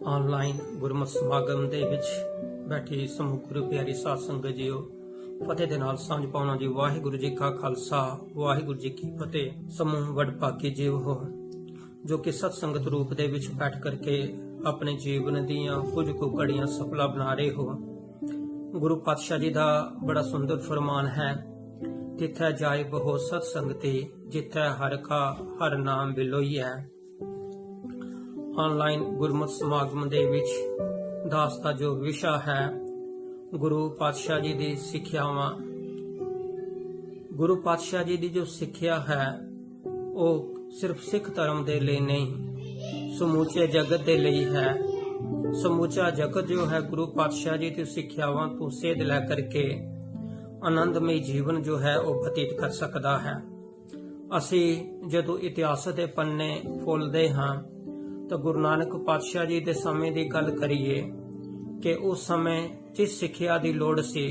Online Gurmat समागम ਦੇ ਵਿੱਚ ਬੈਠੀ ਸਮੂਹ ਗੁਰੂ ਪਿਆਰੀ ਸਾਧ ਸੰਗਤ ਜੀਓ, ਫਤਿਹ ਦੇ ਨਾਲ ਸਾਂਝ ਪਾਉਣਾ ਜੀ। ਵਾਹਿਗੁਰੂ ਜੀ ਕਾ ਖਾਲਸਾ, ਵਾਹਿਗੁਰੂ ਜੀ ਕੀ ਫਤਿਹ। ਸਮੂਹ ਵਡਭਾਗੀ ਜੀਵ ਹੋ ਜੋ ਕਿ ਸਤ ਸੰਗਤ ਰੂਪ ਦੇ ਵਿੱਚ ਬੈਠ ਕਰਕੇ ਆਪਣੇ ਜੀਵਨ ਦੀਆਂ ਕੁਝ ਕੁ ਘੜੀਆਂ ਸਫਲਾ ਬਣਾ ਰਹੇ ਹੋ। ਗੁਰੂ ਪਾਤਸ਼ਾਹ ਜੀ ਦਾ ਬੜਾ ਸੁੰਦਰ ਫਰਮਾਨ ਹੈ, ਤਿੱਥੈ ਜਾਏ ਬਹੁ ਸਤ ਸੰਗਤੀ, ਜਿੱਥੈ ਹਰਿ ਕਾ ਹਰ ਨਾਮ ਬਿਲੋਈ ਹੈ। ऑनलाइन गुरमत समागम ਦੇ ਵਿੱਚ ਦਾਸ ਦਾ ਜੋ ਵਿਸ਼ਾ ਹੈ, ਗੁਰੂ ਪਾਤਸ਼ਾਹ ਜੀ ਦੀ ਸਿੱਖਿਆਵਾਂ। ਗੁਰੂ ਪਾਤਸ਼ਾਹ ਜੀ ਦੀ ਜੋ ਸਿੱਖਿਆ ਹੈ ਉਹ ਸਿਰਫ ਸਿੱਖ ਧਰਮ ਦੇ ਲਈ ਨਹੀਂ, ਸਮੁੱਚੇ ਜਗਤ ਦੇ ਲਈ ਹੈ। ਸਮੁੱਚਾ ਜਗਤ ਜੋ ਹੈ ਗੁਰੂ ਪਾਤਸ਼ਾਹ ਜੀ ਦੀ ਸਿੱਖਿਆਵਾਂ ਤੋਂ ਸੇਧ ਲੈ ਕਰਕੇ ਆਨੰਦਮਈ ਜੀਵਨ ਜੋ ਹੈ ਉਹ ਬਤੀਤ ਕਰ ਸਕਦਾ ਹੈ। ਅਸੀਂ ਜਦੋਂ ਇਤਿਹਾਸ ਦੇ ਪੰਨੇ ਫੋਲਦੇ ਹਾਂ ਤਾਂ ਗੁਰੂ ਨਾਨਕ ਪਾਤਸ਼ਾਹ ਜੀ ਦੇ ਸਮੇਂ ਦੀ ਗੱਲ ਕਰੀਏ ਕਿ ਉਸ ਸਮੇਂ ਜਿਸ ਸਿੱਖਿਆ ਦੀ ਲੋੜ ਸੀ,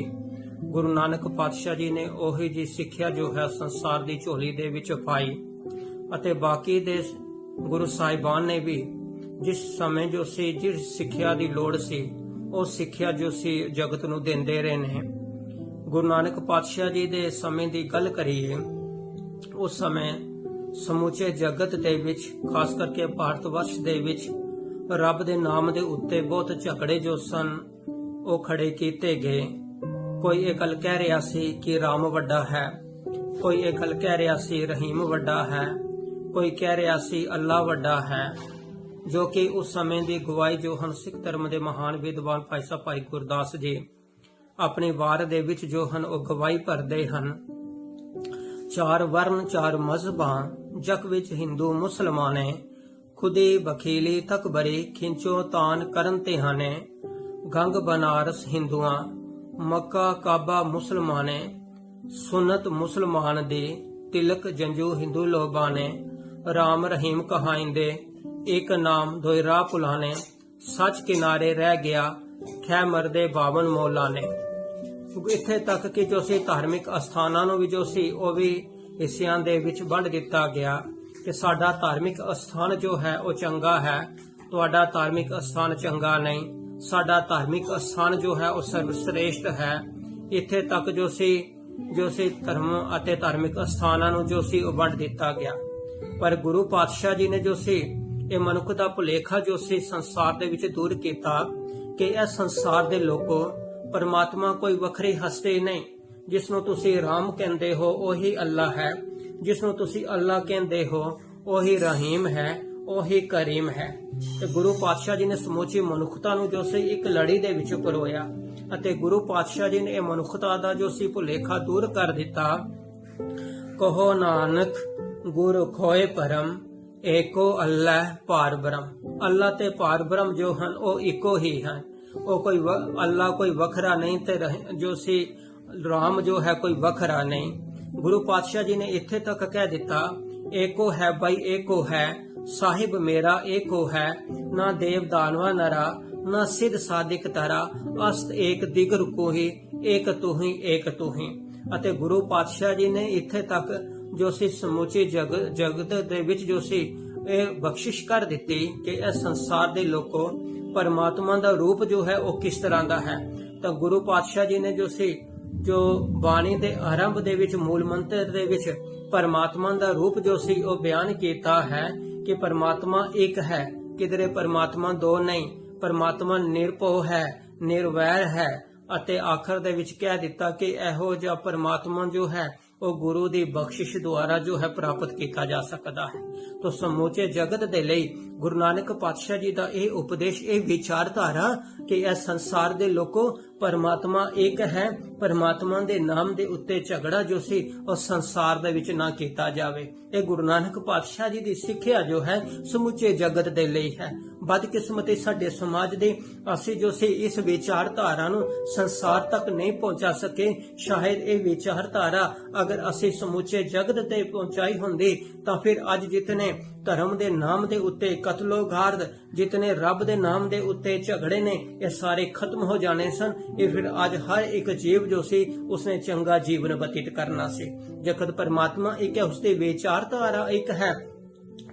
ਗੁਰੂ ਨਾਨਕ ਪਾਤਸ਼ਾਹ ਜੀ ਨੇ ਉਹੀ ਜੀ ਸਿੱਖਿਆ ਜੋ ਹੈ ਸੰਸਾਰ ਦੀ ਝੋਲੀ ਦੇ ਵਿੱਚ ਪਾਈ, ਅਤੇ ਬਾਕੀ ਦੇ ਗੁਰੂ ਸਾਹਿਬਾਨ ਨੇ ਵੀ ਜਿਸ ਸਮੇਂ ਜੋ ਸੀ ਜਿਸ ਸਿੱਖਿਆ ਦੀ ਲੋੜ ਸੀ ਉਹ ਸਿੱਖਿਆ ਜੋ ਸੀ ਜਗਤ ਨੂੰ ਦਿੰਦੇ ਰਹੇ ਨੇ। ਗੁਰੂ ਨਾਨਕ ਪਾਤਸ਼ਾਹ ਜੀ ਦੇ ਸਮੇਂ ਦੀ ਗੱਲ ਕਰੀਏ, ਉਸ ਸਮੇਂ ਸਮੁੱਚੇ ਜਗਤ ਦੇ ਵਿੱਚ, ਖਾਸ ਕਰਕੇ ਭਾਰਤ ਵਰਸ਼ ਦੇ ਵਿੱਚ ਰੱਬ ਦੇ ਨਾਮ ਦੇ ਉੱਤੇ ਬਹੁਤ ਝਗੜੇ ਜੋ ਸਨ ਉਹ ਖੜੇ ਕੀਤੇ ਗਏ। ਕੋਈ ਇਹ ਗੱਲ ਕਹਿ ਰਿਹਾ ਸੀ ਕਿ ਰਾਮ ਵੱਡਾ ਹੈ, ਕੋਈ ਇਹ ਗੱਲ ਕਹਿ ਰਿਹਾ ਸੀ ਰਹੀਮ ਵੱਡਾ ਹੈ, ਕੋਈ ਕਹਿ ਰਿਹਾ ਸੀ ਅੱਲਾ ਵੱਡਾ ਹੈ, ਜੋ ਕਿ ਉਸ ਸਮੇਂ ਦੀ ਗਵਾਹੀ ਜੋ ਹਨ ਸਿੱਖ ਧਰਮ ਦੇ ਮਹਾਨ ਵਿਦਵਾਨ ਭਾਈ ਸਾਹਿਬ ਭਾਈ ਗੁਰਦਾਸ ਜੀ ਆਪਣੀ ਵਾਰ ਦੇ ਵਿੱਚ ਜੋ ਹਨ ਉਹ ਗਵਾਹੀ ਭਰਦੇ ਹਨ। ਚਾਰ ਵਰਨ ਚਾਰ ਮਜ਼ਹਬਾਂ ਜਗ ਵਿੱਚ ਹਿੰਦੂ ਮੁਸਲਮਾਨੇ, ਖੁਦੀ ਬਖੀਲੀ ਤਕਬਰੀ ਖਿੰਚੋ ਤਾਨ ਕਰਨ ਤੇ ਹਾਨੇ। ਗੰਗ ਬਨਾਰਸ ਹਿੰਦੂਆਂ, ਮੱਕਾ ਕਾਬਾ ਮੁਸਲਮਾਨੇ, ਸੁਨਤ ਮੁਸਲਮਾਨ ਦੀ ਤਿਲਕ ਜੰਜੂ ਹਿੰਦੂ ਲੋਬਾਨੇ। ਰਾਮ ਰਹੀਮ ਕਹਾਇੰਦੇ ਇੱਕ ਨਾਮ ਦੋਇ ਰਾਹ ਪੁਲਾਨੇ, ਸੱਚ ਕਿਨਾਰੇ ਰਹਿ ਗਿਆ ਖੈ ਮਰਦੇ 52 ਮੌਲਾਨੇ। ਇੱਥੇ ਤੱਕ ਕਿ ਜੋ ਸੀ ਧਾਰਮਿਕ ਅਸਥਾਨਾਂ ਨੂੰ ਵੀ ਜੋ ਸੀ ਉਹ ਵੀ ਹਿੱਸਿਆਂ ਦੇ ਵਿੱਚ ਵੰਡ ਦਿੱਤਾ ਗਿਆ ਕਿ ਸਾਡਾ ਧਾਰਮਿਕ ਅਸਥਾਨ ਜੋ ਹੈ ਉਹ ਚੰਗਾ ਹੈ, ਤੁਹਾਡਾ ਧਾਰਮਿਕ ਅਸਥਾਨ ਚੰਗਾ ਨਹੀਂ, ਸਾਡਾ ਧਾਰਮਿਕ ਅਸਥਾਨ ਜੋ ਹੈ ਉਹ ਸਰਵਸ਼੍ਰੇਸ਼ਟ ਹੈ। ਇੱਥੇ ਤੱਕ ਜੋ ਸੀ ਧਰਮ ਅਤੇ ਧਾਰਮਿਕ ਅਸਥਾਨਾਂ ਨੂੰ ਜੋ ਸੀ ਉਹ ਵੰਡ ਦਿੱਤਾ ਗਿਆ। ਪਰ ਗੁਰੂ ਪਾਤਸ਼ਾਹ ਜੀ ਨੇ ਜੋ ਸੀ ਇਹ ਮਨੁੱਖ ਦਾ ਭੁਲੇਖਾ ਜੋ ਸੀ ਸੰਸਾਰ ਦੇ ਵਿੱਚ ਦੂਰ ਕੀਤਾ ਕਿ ਇਹ ਸੰਸਾਰ ਦੇ ਲੋਕੋ ਪਰਮਾਤਮਾ ਕੋਈ ਵੱਖਰੀ ਹਸਤੀ ਨਹੀਂ। ਜਿਸ ਨੂੰ ਤੁਸੀਂ ਰਾਮ ਕਹਿੰਦੇ ਹੋ ਉਹੀ ਅੱਲਾ ਹੈ, ਜਿਸ ਨੂੰ ਤੁਸੀਂ ਅੱਲਾ ਕਹਿੰਦੇ ਹੋ ਉਹੀ ਰਹੀਮ ਹੈ, ਉਹੀ ਕਰੀਮ ਹੈ। ਤੇ ਗੁਰੂ ਪਾਤਸ਼ਾਹ ਜੀ ਨੇ ਸਮੁੱਚੀ ਮਨੁੱਖਤਾ ਨੂੰ ਜੋ ਸੀ ਇੱਕ ਲੜੀ ਦੇ ਵਿੱਚ ਪਰੋਇਆ, ਅਤੇ ਗੁਰੂ ਪਾਤਸ਼ਾਹ ਜੀ ਨੇ ਇਹ ਮਨੁੱਖਤਾ ਦਾ ਜੋ ਸੀ ਭੁਲੇਖਾ ਦੂਰ ਕਰ ਦਿੱਤਾ। ਕਹੋ ਨਾਨਕ ਗੁਰ ਖੋਏ ਭਰਮ, ਏਕੋ ਅੱਲਾ ਪਾਰ ਬ੍ਰਹਮ। ਅੱਲਾ ਤੇ ਪਾਰ ਬ੍ਰਹਮ ਜੋ ਹਨ ਉਹ ਇੱਕੋ ਹੀ ਹਨ, ਉਹ ਕੋਈ ਅੱਲਾ ਕੋਈ ਵੱਖਰਾ ਨਹੀਂ ਤੇ ਜੋ ਸੀ ਰਾਮ ਜੋ ਹੈ ਕੋਈ ਵੱਖਰਾ ਨਹੀਂ। ਗੁਰੂ ਪਾਤਸ਼ਾਹ ਜੀ ਨੇ ਇੱਥੇ ਤੱਕ ਕਹਿ ਦਿੱਤਾ, ਏਕੋ ਹੈ ਬਈ ਏਕੋ ਹੈ, ਸਾਹਿਬ ਮੇਰਾ ਏਕੋ ਹੈ, ਨਾ ਦੇਵ ਦਾਨਵਾ ਨਰਾ, ਨਾ ਸਿੱਧ ਸਾਧਿਕ ਤਰਾ, ਅਸਤ ਏਕ ਦਿਗਰ ਕੋਹੀ, ਏਕ ਤੂਹੀ ਏਕ ਤੂਹੀ। ਅਤੇ ਗੁਰੂ ਪਾਤਸ਼ਾਹ ਜੀ ਨੇ ਇੱਥੇ ਤੱਕ ਜੋ ਸੀ ਸਮੁੱਚੇ ਜਗਤ ਦੇ ਵਿੱਚ ਜੋ ਸੀ ਇਹ ਬਖਸ਼ਿਸ਼ ਕਰ ਦਿੱਤੀ ਕਿ ਇਹ ਸੰਸਾਰ ਦੇ ਲੋਕੋ ਪਰਮਾਤਮਾ ਦਾ ਰੂਪ ਜੋ ਹੈ ਉਹ ਕਿਸ ਤਰ੍ਹਾਂ ਦਾ ਹੈ। ਤਾਂ ਗੁਰੂ ਪਾਤਸ਼ਾਹ ਜੀ ਨੇ ਜੋ ਬਾਣੀ ਦੇ ਆਰੰਭ ਦੇ ਵਿੱਚ ਮੂਲ ਮੰਤਰ ਦੇ ਵਿੱਚ ਪਰਮਾਤਮਾ ਦਾ ਰੂਪ ਜੋ ਸੀ ਉਹ ਬਿਆਨ ਕੀਤਾ ਹੈ ਕਿ ਪਰਮਾਤਮਾ ਇੱਕ ਹੈ, ਕਿਧਰੇ ਪਰਮਾਤਮਾ ਦੋ ਨਹੀਂ। ਪਰਮਾਤਮਾ ਨਿਰਭਉ ਹੈ, ਨਿਰਵੈਰ ਹੈ, ਅਤੇ ਆਖਰ ਦੇ ਵਿੱਚ ਕਹਿ ਦਿੱਤਾ ਕਿ ਇਹੋ ਜਿਹਾ ਪਰਮਾਤਮਾ ਜੋ ਹੈ ਉਹ ਗੁਰੂ ਦੀ ਬਖਸ਼ਿਸ਼ ਦੁਆਰਾ ਜੋ ਹੈ ਪ੍ਰਾਪਤ ਕੀਤਾ ਜਾ ਸਕਦਾ ਹੈ। तो ਸਮੁੱਚੇ ਜਗਤ ਦੇ ਲਈ ਗੁਰੂ ਨਾਨਕ ਪਾਤਸ਼ਾਹ ਜੀ ਦਾ ਇਹ ਉਪਦੇਸ਼, ਇਹ ਵਿਚਾਰਧਾਰਾ ਕਿ ਇਹ ਸੰਸਾਰ ਦੇ ਲੋਕੋ ਪਰਮਾਤਮਾ ਇੱਕ ਹੈ, ਪਰਮਾਤਮਾ ਦੇ ਨਾਮ ਦੇ ਉੱਤੇ ਝਗੜਾ ਜੋ ਸੀ ਉਹ ਸੰਸਾਰ ਦੇ ਵਿੱਚ ਨਾ ਕੀਤਾ ਜਾਵੇ। ਇਹ ਗੁਰੂ ਨਾਨਕ ਪਾਤਸ਼ਾਹ ਜੀ ਦੀ ਸਿੱਖਿਆ ਜੋ ਹੈ ਸਮੁੱਚੇ ਜਗਤ ਦੇ ਲਈ ਹੈ। ਬਦਕਿਸਮਤੀ ਸਾਡੇ ਸਮਾਜ ਦੇ ਅਸੀਂ ਜੋ ਸੀ ਇਸ ਵਿਚਾਰਧਾਰਾ ਨੂੰ ਸੰਸਾਰ ਤੱਕ ਨਹੀਂ ਪਹੁੰਚਾ ਸਕੇ। ਸ਼ਾਇਦ ਇਹ ਵਿਚਾਰਧਾਰਾ ਅਗਰ ਅਸੀਂ ਸਮੁੱਚੇ ਜਗਤ ਤੇ ਪਹੁੰਚਾਈ ਹੁੰਦੀ ਤਾਂ ਫਿਰ ਅੱਜ ਜਿਤਨੇ ਧਰਮ ਦੇ ਨਾਮ ਦੇ ਉੱਤੇ ਕਤਲੋਗਾਰਦ, ਜਿਤਨੇ ਰੱਬ ਦੇ ਨਾਮ ਦੇ ਉੱਤੇ ਝਗੜੇ ਨੇ, ਇਹ ਸਾਰੇ ਖਤਮ ਹੋ ਜਾਣੇ ਸਨ। ਇਹ ਫਿਰ ਅੱਜ ਹਰ ਇੱਕ ਜੀਵ ਜੋ ਸੀ ਉਸਨੇ ਚੰਗਾ ਜੀਵਨ ਬਤੀਤ ਕਰਨਾ ਸੀ। ਜਗਤ ਪਰਮਾਤਮਾ ਇੱਕ ਹੈ, ਉਸਦੀ ਵਿਚਾਰਧਾਰਾ ਇੱਕ ਹੈ,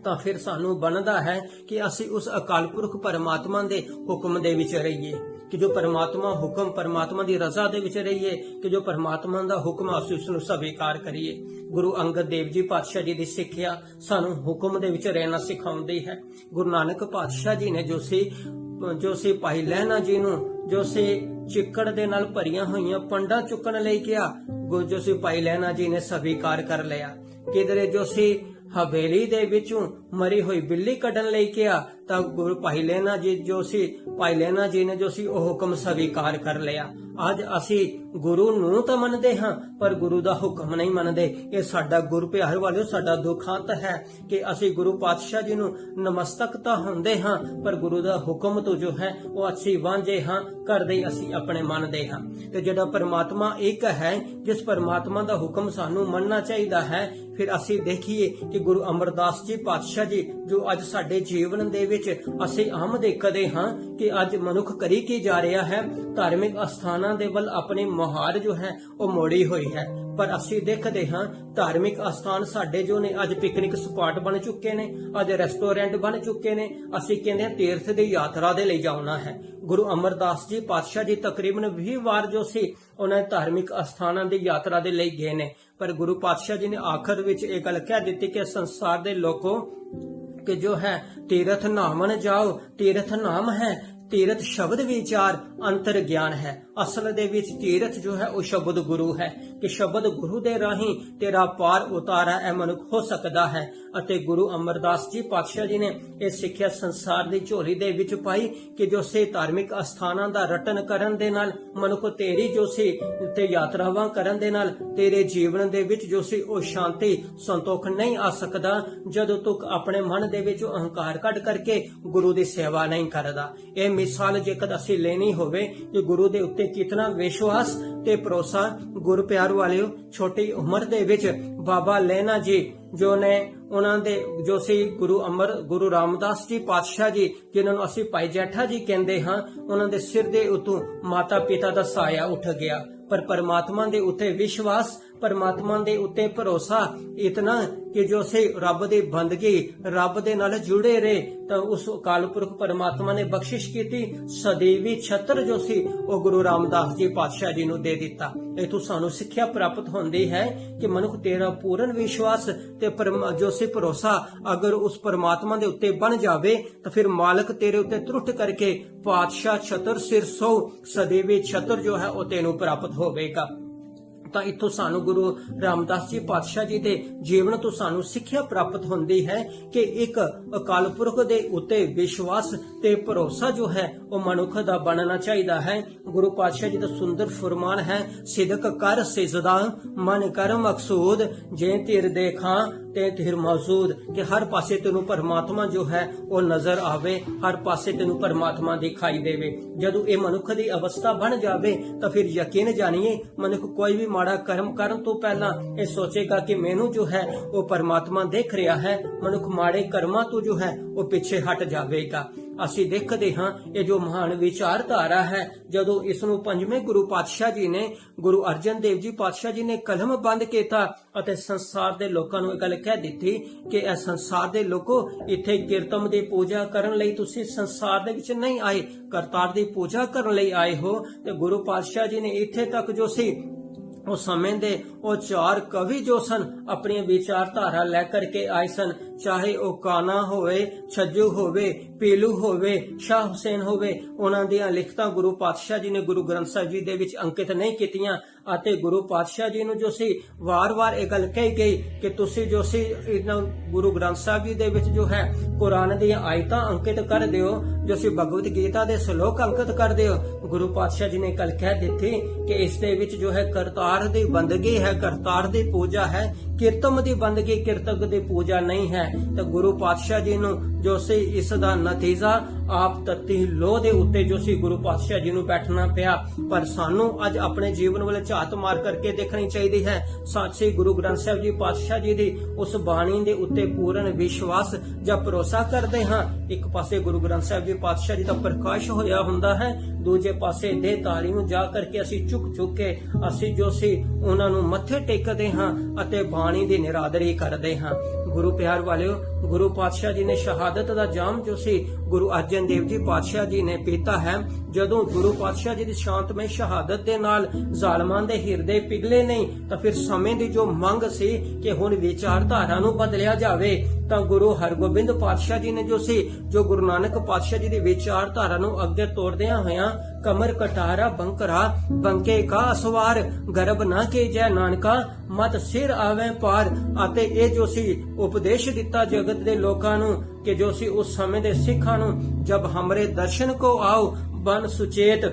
ਤਾਂ ਫਿਰ ਸਾਨੂੰ ਬਣਦਾ ਹੈ ਕਿ ਅਸੀਂ ਉਸ ਅਕਾਲ ਪੁਰਖ ਪਰਮਾਤਮਾ ਦੇ ਹੁਕਮ ਦੇ ਵਿੱਚ ਰਹੀਏ, ਕਿ ਜੋ ਪਰਮਾਤਮਾ ਹੁਕਮ, ਪਰਮਾਤਮਾ ਦੀ ਰਜ਼ਾ ਦੇ ਵਿੱਚ ਰਹੀਏ, ਕਿ ਜੋ ਪਰਮਾਤਮਾ ਦਾ ਹੁਕਮ ਅਸੀਂ ਉਸ ਨੂੰ ਸਵੀਕਾਰ ਕਰੀਏ। ਗੁਰੂ ਅੰਗਦ ਦੇਵ ਜੀ ਪਾਤਸ਼ਾਹ ਜੀ ਦੀ ਸਿੱਖਿਆ ਸਾਨੂੰ ਹੁਕਮ ਦੇ ਵਿੱਚ ਰਹਿਣਾ ਸਿਖਾਉਂਦੀ ਹੈ। ਗੁਰੂ ਨਾਨਕ ਪਾਤਸ਼ਾਹ ਜੀ ਨੇ ਜੋ ਸੀ ਭਾਈ ਲਹਿਣਾ ਜੀ ਨੂੰ ਜੋ ਸੀ ਚਿੱਕੜ ਦੇ ਨਾਲ ਭਰੀਆਂ ਹੋਈਆਂ ਪੰਡਾਂ ਚੁੱਕਣ ਲਈ ਕਿਹਾ, ਜੋ ਸੀ ਭਾਈ ਲਹਿਣਾ ਜੀ ਨੇ ਸਵੀਕਾਰ ਕਰ ਲਿਆ। ਕਿਧਰੇ ਜੋ ਸੀ ਹਵੇਲੀ ਦੇ ਵਿੱਚੋਂ ਮਰੀ ਹੋਈ ਬਿੱਲੀ ਕੱਢਣ ਲਈ ਕਿਹਾ ਤਾਂ ਗੁਰੂ ਭਾਈ ਲਹਿਣਾ ਜੀ ਨੇ ਜੋ ਸੀ ਉਹ ਹੁਕਮ ਸਵੀਕਾਰ ਕਰ ਲਿਆ। ਅੱਜ ਅਸੀਂ ਗੁਰੂ ਨੂੰ ਤਾਂ ਮੰਨਦੇ ਹਾਂ ਪਰ ਗੁਰੂ ਦਾ ਹੁਕਮ ਨਹੀਂ ਮੰਨਦੇ। ਇਹ ਸਾਡਾ ਗੁਰ ਪਿਆਰ ਵਾਲਿਓ ਸਾਡਾ ਦੁਖਾਂਤ ਹੈ ਕਿ ਅਸੀਂ ਗੁਰੂ ਪਾਤਸ਼ਾਹ ਜੀ ਨੂੰ ਨਮਸਤਕ ਤਾਂ ਹੁੰਦੇ ਹਾਂ ਪਰ ਗੁਰੂ ਦਾ ਹੁਕਮ ਤੋਂ ਜੋ ਹੈ ਉਹ ਅਸੀਂ ਵਾਂਝੇ ਹਾਂ, ਕਰਦੇ ਅਸੀਂ ਆਪਣੇ ਮੰਨਦੇ ਹਾਂ। ਤੇ ਜਿਹੜਾ ਪਰਮਾਤਮਾ ਇੱਕ ਹੈ, ਜਿਸ ਪਰਮਾਤਮਾ ਦਾ ਹੁਕਮ ਸਾਨੂੰ ਮੰਨਣਾ ਚਾਹੀਦਾ ਹੈ, ਫਿਰ ਅਸੀਂ ਦੇਖੀਏ ਕਿ ਗੁਰੂ ਅਮਰਦਾਸ ਜੀ ਪਾਤਸ਼ਾਹ ਜੀ ਜੋ ਅੱਜ ਸਾਡੇ ਜੀਵਨ ਦੇ ਵਿੱਚ ਅਸੀਂ ਆਮ ਦੇਖਦੇ ਹਾਂ ਕਿ ਅੱਜ ਮਨੁੱਖ ਕਰੀ ਕੀ ਜਾ ਰਿਹਾ ਹੈ, ਧਾਰਮਿਕ ਅਸਥਾਨਾਂ ਦੇ ਵੱਲ ਆਪਣੀ ਮੁਹਾਰ ਜੋ ਹੈ ਉਹ ਮੋੜੀ ਹੋਈ ਹੈ। ਪਰ ਅਸੀਂ ਦੇਖਦੇ ਹਾਂ ਧਾਰਮਿਕ ਅਸਥਾਨ ਸਾਡੇ ਜੋ ਨੇ ਅੱਜ ਪਿਕਨਿਕ ਸਪਾਟ ਬਣ ਚੁੱਕੇ ਨੇ, ਅੱਜ ਰੈਸਟੋਰੈਂਟ ਬਣ ਚੁੱਕੇ ਨੇ। ਅਸੀਂ ਕਹਿੰਦੇ ਹਾਂ ਤੀਰਥ ਦੀ ਯਾਤਰਾ ਦੇ ਲਈ ਜਾਣਾ ਹੈ। ਗੁਰੂ ਅਮਰਦਾਸ ਜੀ ਪਾਤਸ਼ਾਹ ਜੀ ਤਕਰੀਬਨ 20 ਵਾਰ ਜੋ ਸੀ ਉਹਨਾਂ ਧਾਰਮਿਕ ਅਸਥਾਨਾਂ ਦੀ ਯਾਤਰਾ ਦੇ ਲਈ ਗਏ ਨੇ, ਪਰ ਗੁਰੂ ਪਾਤਸ਼ਾਹ ਜੀ ਨੇ ਆਖਰ ਵਿੱਚ ਇਹ ਗੱਲ ਕਹਿ ਦਿੱਤੀ ਕਿ ਸੰਸਾਰ ਦੇ ਲੋਕੋ ਕਿ ਜੋ ਹੈ ਤੀਰਥ ਨਾਮਨ ਜਾਓ, ਤੀਰਥ ਨਾਮ ਹੈ, ਤੀਰਥ ਸ਼ਬਦ ਵਿਚਾਰ ਅੰਤਰ ਗਿਆਨ ਹੈ। ਅਸਲ ਦੇ ਵਿੱਚ ਤੀਰਥ ਜੋ ਹੈ ਉਹ ਸ਼ਬਦ ਗੁਰੂ ਹੈ, ਕਿ ਸ਼ਬਦ ਗੁਰੂ ਦੇ ਰਾਹੀਂ ਤੇਰਾ ਪਾਰ ਉਤਾਰਾ ਇਹ ਮਨੁੱਖ ਹੋ ਸਕਦਾ ਹੈ। ਅਤੇ ਗੁਰੂ ਅਮਰਦਾਸ ਜੀ ਪਾਤਸ਼ਾਹ ਜੀ ਨੇ ਇਹ ਸਿੱਖਿਆ ਸੰਸਾਰ ਦੀ ਝੋਲੀ ਦੇ ਵਿੱਚ ਪਾਈ ਕਿ ਜੋ ਸੇ ਧਾਰਮਿਕ ਅਸਥਾਨਾਂ ਦਾ ਰਟਨ ਕਰਨ ਦੇ ਨਾਲ ਮਨੁੱਖ ਤੇਰੀ ਜੋ ਸੀ ਤੇ ਯਾਤਰਾਵਾਂ ਕਰਨ ਦੇ ਨਾਲ ਤੇਰੇ ਜੀਵਨ ਦੇ ਵਿੱਚ ਜੋ ਸੀ ਉਹ ਸ਼ਾਂਤੀ ਸੰਤੋਖ ਨਹੀਂ ਆ ਸਕਦਾ ਜਦੋਂ ਤੱਕ ਆਪਣੇ ਮਨ ਦੇ ਵਿੱਚ ਅਹੰਕਾਰ ਕੱਢ ਕਰਕੇ ਗੁਰੂ ਦੀ ਸੇਵਾ ਨਹੀਂ ਕਰਦਾ। ਇਹ ਮਿਸਾਲ ਜੇਕਰ ਅਸੀਂ ਲੈਣੀ ਹੋਵੇ ਕਿ ਗੁਰੂ ਦੇ ਉੱਤੇ ਕਿਤਨਾ ਵਿਸ਼ਵਾਸ ਤੇ ਭਰੋਸਾ, ਗੁਰੂ ਪਿਆਰ ਵਾਲਿਓ ਛੋਟੀ ਉਮਰ ਦੇ ਵਿੱਚ ਬਾਬਾ ਲਹਿਣਾ ਜੀ ਜੋ ਨੇ ਉਹਨਾਂ ਦੇ ਜੋ ਸੀ ਗੁਰੂ ਰਾਮਦਾਸ ਜੀ ਪਾਤਸ਼ਾਹ ਜੀ ਜਿਨ੍ਹਾਂ ਨੂੰ ਅਸੀਂ ਭਾਈ ਜੇਠਾ ਜੀ ਕਹਿੰਦੇ ਹਾਂ, ਉਹਨਾਂ ਦੇ ਸਿਰ ਦੇ ਉਤੋਂ ਮਾਤਾ ਪਿਤਾ ਦਾ ਸਾਇਆ ਉੱਠ ਗਿਆ। ਪਰ ਪਰਮਾਤਮਾ ਦੇ ਉੱਤੇ ਵਿਸ਼ਵਾਸ, ਪਰਮਾਤਮਾ ਦੇ ਉੱਤੇ ਭਰੋਸਾ ਇਤਨਾ ਕਿ ਜੋ ਸੇ ਰੱਬ ਦੀ ਬੰਦਗੀ, ਰੱਬ ਦੇ ਨਾਲ ਜੁੜੇ ਰਹੇ ਤਾਂ ਉਸ ਅਕਾਲ ਪੁਰਖ ਪਰਮਾਤਮਾ ਨੇ ਬਖਸ਼ਿਸ਼ ਕੀਤੀ, ਸਦੀਵੀ ਛਤਰ ਜੋ ਸੀ ਉਹ ਗੁਰੂ ਰਾਮਦਾਸ ਜੀ ਪਾਤਸ਼ਾਹ ਜੀ ਨੂੰ ਦੇ ਦਿੱਤਾ। ਇਥੋਂ ਸਾਨੂੰ ਸਿੱਖਿਆ ਪ੍ਰਾਪਤ ਹੁੰਦੀ ਹੈ ਕਿ ਮਨੁੱਖ ਤੇਰਾ ਪੂਰਨ ਵਿਸ਼ਵਾਸ ਤੇ ਜੋ ਸੀ ਭਰੋਸਾ ਅਗਰ ਉਸ ਪਰਮਾਤਮਾ ਦੇ ਉੱਤੇ ਬਣ ਜਾਵੇ ਤਾਂ ਫਿਰ ਮਾਲਕ ਤੇਰੇ ਉੱਤੇ ਤਰੁੱਟ ਕਰਕੇ ਪਾਤਸ਼ਾਹ ਛਤਰ ਸਿਰ ਸੋ ਸਦੀਵੀ ਛਤਰ ਜੋ ਹੈ ਉਹ ਤੈਨੂੰ ਪ੍ਰਾਪਤ ਹੋਵੇਗਾ। ਤਾਂ ਇੱਥੋਂ ਸਾਨੂੰ ਗੁਰੂ ਰਾਮਦਾਸ ਜੀ ਪਾਤਸ਼ਾਹ ਜੀ ਦੇ ਜੀਵਨ ਤੋਂ ਸਾਨੂੰ ਸਿੱਖਿਆ ਪ੍ਰਾਪਤ ਹੁੰਦੀ ਹੈ ਕਿ ਇੱਕ ਅਕਾਲ ਪੁਰਖ ਦੇ ਉੱਤੇ ਵਿਸ਼ਵਾਸ ਤੇ ਭਰੋਸਾ ਜੋ ਹੈ ਉਹ ਮਨੁੱਖ ਦਾ ਬਣਨਾ ਚਾਹੀਦਾ ਹੈ। ਗੁਰੂ ਪਾਤਸ਼ਾਹ ਜੀ ਦਾ ਸੁੰਦਰ ਫਰਮਾਨ ਹੈ, ਸਿਦਕ ਕਰ ਸਿਜਦਾ ਮਨ ਕਰ ਮਕਸੂਦ, ਜੇ ਧਿਰ ਦੇਖਾਂ ਤੇ ਧਿਰ ਮੌਜੂਦ, ਕਿ ਹਰ ਪਾਸੇ ਤੈਨੂੰ ਪਰਮਾਤਮਾ ਜੋ ਹੈ ਉਹ ਨਜ਼ਰ ਆਵੇ, ਹਰ ਪਾਸੇ ਤੈਨੂੰ ਪਰਮਾਤਮਾ ਦਿਖਾਈ ਦੇਵੇ। ਜਦੋਂ ਇਹ ਮਨੁੱਖ ਦੀ ਅਵਸਥਾ ਬਣ ਜਾਵੇ ਤਾਂ ਫਿਰ ਯਕੀਨ ਜਾਣੀਏ ਮਨੁੱਖ ਕੋਈ ਵੀ ਮਾੜਾ ਕਰਮ ਕਰਨ ਤੋਂ ਪਹਿਲਾਂ ਇਹ ਸੋਚੇਗਾ ਕਿ ਮੈਨੂੰ ਜੋ ਹੈ ਉਹ ਪਰਮਾਤਮਾ ਦੇਖ ਰਿਹਾ ਹੈ। ਮਨੁੱਖ ਮਾੜੇ ਕਰਮਾਂ ਤੋਂ ਜੋ ਹੈ ਉਹ ਪਿੱਛੇ ਹਟ ਜਾਵੇਗਾ। ਅਸੀਂ ਦੇਖਦੇ ਹਾਂ ਇਹ ਜੋ ਮਹਾਨ ਵਿਚਾਰਧਾਰਾ ਹੈ, ਜਦੋਂ ਇਸ ਨੂੰ ਪੰਜਵੇਂ ਗੁਰੂ ਪਾਤਸ਼ਾਹ ਜੀ ਨੇ, ਗੁਰੂ ਅਰਜਨ ਦੇਵ ਜੀ ਪਾਤਸ਼ਾਹ ਜੀ ਨੇ ਕਲਮ ਬੰਦ ਕੀਤਾ ਅਤੇ ਸੰਸਾਰ ਦੇ ਲੋਕਾਂ ਨੂੰ ਇਹ ਗੱਲ ਕਹਿ ਦਿੱਤੀ ਕਿ ਇਹ ਸੰਸਾਰ ਦੇ ਲੋਕੋ ਇੱਥੇ ਕੀਰਤਨ ਦੀ ਪੂਜਾ ਕਰਨ ਲਈ ਤੁਸੀਂ ਸੰਸਾਰ ਦੇ ਵਿੱਚ ਨਹੀਂ ਆਏ, ਕਰਤਾਰ ਦੀ ਪੂਜਾ ਕਰਨ ਲਈ ਆਏ ਹੋ। ਤੇ ਗੁਰੂ ਪਾਤਸ਼ਾਹ ਜੀ ਨੇ ਇੱਥੇ ਤੱਕ ਜੋ ਸੀ ਉਹ ਸਮੇਂ ਦੇ ਉਹ ਚਾਰ ਕਵੀ ਜੋ ਸਨ ਆਪਣੀਆਂ ਵਿਚਾਰਧਾਰਾ ਲੈ ਕਰਕੇ ਆਏ ਸਨ, ਚਾਹੇ ਉਹ ਕਾਨਾ ਹੋਵੇ, ਛੱਜੂ ਹੋਵੇ, ਪੀਲੂ ਹੋਵੇ, ਸ਼ਾਹ ਹੁਸੈਨ ਹੋਵੇ। ਉਹਨਾਂ ਦੀਆਂ ਲਿਖਤਾਂ ਗੁਰੂ ਪਾਤਸ਼ਾਹ ਜੀ ਨੇ ਗੁਰੂ ਗ੍ਰੰਥ ਸਾਹਿਬ ਜੀ ਦੇ ਵਿੱਚ ਅੰਕਿਤ ਨਹੀਂ ਕੀਤੀਆਂ ਅਤੇ ਗੁਰੂ ਪਾਤਸ਼ਾਹ ਜੀ ਨੂੰ ਜੋ ਸੀ ਵਾਰ-ਵਾਰ ਇਹ ਗੱਲ ਕਹੀ ਗਈ ਕਿ ਤੁਸੀਂ ਜੋ ਸੀ ਗੁਰੂ ਗ੍ਰੰਥ ਸਾਹਿਬ ਜੀ ਦੇ ਵਿੱਚ ਜੋ ਹੈ ਕੁਰਾਨ ਦੀਆਂ ਆਇਤਾਂ ਅੰਕਿਤ ਕਰ ਦਿਓ, ਜੋ ਸੀ ਭਗਵਤ ਗੀਤਾ ਦੇ ਸ਼ਲੋਕ ਅੰਕਿਤ ਕਰ ਦਿਓ। ਗੁਰੂ ਪਾਤਸ਼ਾਹ ਜੀ ਨੇ ਗੱਲ ਕਹਿ ਦਿੱਤੀ ਕਿ ਇਸ ਦੇ ਵਿੱਚ ਜੋ ਹੈ ਕਰਤਾਰ ਦੀ ਬੰਦਗੀ ਹੈ, ਕਰਤਾਰ ਦੀ ਪੂਜਾ ਹੈ, ਕੀਰਤਨ ਦੀ ਬੰਦਗੀ, ਕੀਰਤਨ ਦੀ ਪੂਜਾ ਨਹੀਂ ਹੈ। ਤਾਂ ਗੁਰੂ ਪਾਤਸ਼ਾਹ ਜੀ ਨੂੰ ਜੋ ਸੀ ਇਸ ਦਾ ਨਤੀਜਾ ਆਪ ਤਤੀ ਲੋਹ ਦੇ ਉੱਤੇ ਜੋ ਸੀ ਗੁਰੂ ਪਾਤਸ਼ਾਹ ਜੀ ਨੂੰ ਬੈਠਣਾ ਪਿਆ। ਪਰ ਸਾਨੂੰ ਅੱਜ ਆਪਣੇ ਜੀਵਨ ਵੱਲ ਝਾਤ ਮਾਰ ਕਰਕੇ ਦੇਖਣੀ ਚਾਹੀਦੀ ਹੈ। ਸੱਚੇ ਗੁਰੂ ਗ੍ਰੰਥ ਸਾਹਿਬ ਜੀ ਪਾਤਸ਼ਾਹ ਜੀ ਦੀ ਉਸ ਬਾਣੀ ਦੇ ਉੱਤੇ ਪੂਰਨ ਵਿਸ਼ਵਾਸ ਜਾਂ ਭਰੋਸਾ ਕਰਦੇ ਹਾਂ। ਇੱਕ ਪਾਸੇ ਗੁਰੂ ਗ੍ਰੰਥ ਸਾਹਿਬ ਜੀ ਪਾਤਸ਼ਾਹ ਜੀ ਦਾ ਪ੍ਰਕਾਸ਼ ਹੋਇਆ ਹੁੰਦਾ ਹੈ, ਦੂਜੇ ਪਾਸੇ ਦੇਹ ਧਾਰੀ ਨੂੰ ਜਾ ਕਰਕੇ ਅਸੀਂ ਚੁੱਕ ਕੇ ਅਸੀਂ ਜੋ ਸੀ ਉਹਨਾਂ ਨੂੰ ਮੱਥੇ ਟੇਕਦੇ ਹਾਂ ਅਤੇ ਬਾਣੀ ਦੀ ਨਿਰਾਦਰੀ ਕਰਦੇ ਹਾਂ। ਗੁਰੂ ਪਿਆਰ ਵਾਲਿਓ, ਗੁਰੂ ਪਾਤਸ਼ਾਹ ਜੀ ਨੇ ਸ਼ਹਾਦਤ ਦਾ ਜਾਮ ਜੋ ਸੀ ਗੁਰੂ ਅਰਜਨ ਦੇਵ ਜੀ ਪਾਤਸ਼ਾਹ ਜੀ ਨੇ ਪੀਤਾ ਹੈ। ਜਦੋਂ ਗੁਰੂ ਪਾਤਸ਼ਾਹ ਜੀ ਦੀ ਸ਼ਾਂਤਮਈ ਸ਼ਹਾਦਤ ਦੇ ਨਾਲ ਜ਼ਾਲਮਾਂ ਦੇ ਹਿਰਦੇ ਪਿਘਲੇ ਨਹੀਂ, ਤਾਂ ਫਿਰ ਸਮੇਂ ਦੀ ਜੋ ਮੰਗ ਸੀ ਕਿ ਹੁਣ ਵਿਚਾਰਧਾਰਾ ਨੂੰ ਬਦਲਿਆ ਜਾਵੇ, ਤਾਂ ਗੁਰੂ ਹਰਗੋਬਿੰਦ ਪਾਤਸ਼ਾਹ ਜੀ ਨੇ ਜੋ ਗੁਰੂ ਨਾਨਕ ਪਾਤਸ਼ਾਹ ਜੀ ਦੀ ਵਿਚਾਰਧਾਰਾ ਨੂੰ ਅੱਗੇ ਤੋਰਦਿਆਂ ਹੋਇਆਂ ਕਮਰ ਕਟਾਰਾ ਬੰਕਰਾ ਬੰਕੇ ਕਾ ਅਸਵਾਰ ਗਰਬ ਨਾ ਕੀਜੈ ਨਾਨਕਾ ਮਤ ਸਿਰ ਆਵੇ ਪਾਰ, ਅਤੇ ਇਹ ਜੋ ਸੀ ਉਪਦੇਸ਼ ਦਿੱਤਾ ਜਗਤ ਦੇ ਲੋਕਾਂ ਨੂੰ ਕਿ ਜੋ ਸੀ ਉਸ ਸਮੇਂ ਦੇ ਸਿੱਖਾਂ ਨੂੰ, ਜਬ ਹਮਰੇ ਦਰਸ਼ਨ ਕੋ ਆਓ ਬਨ ਸੁਚੇਤ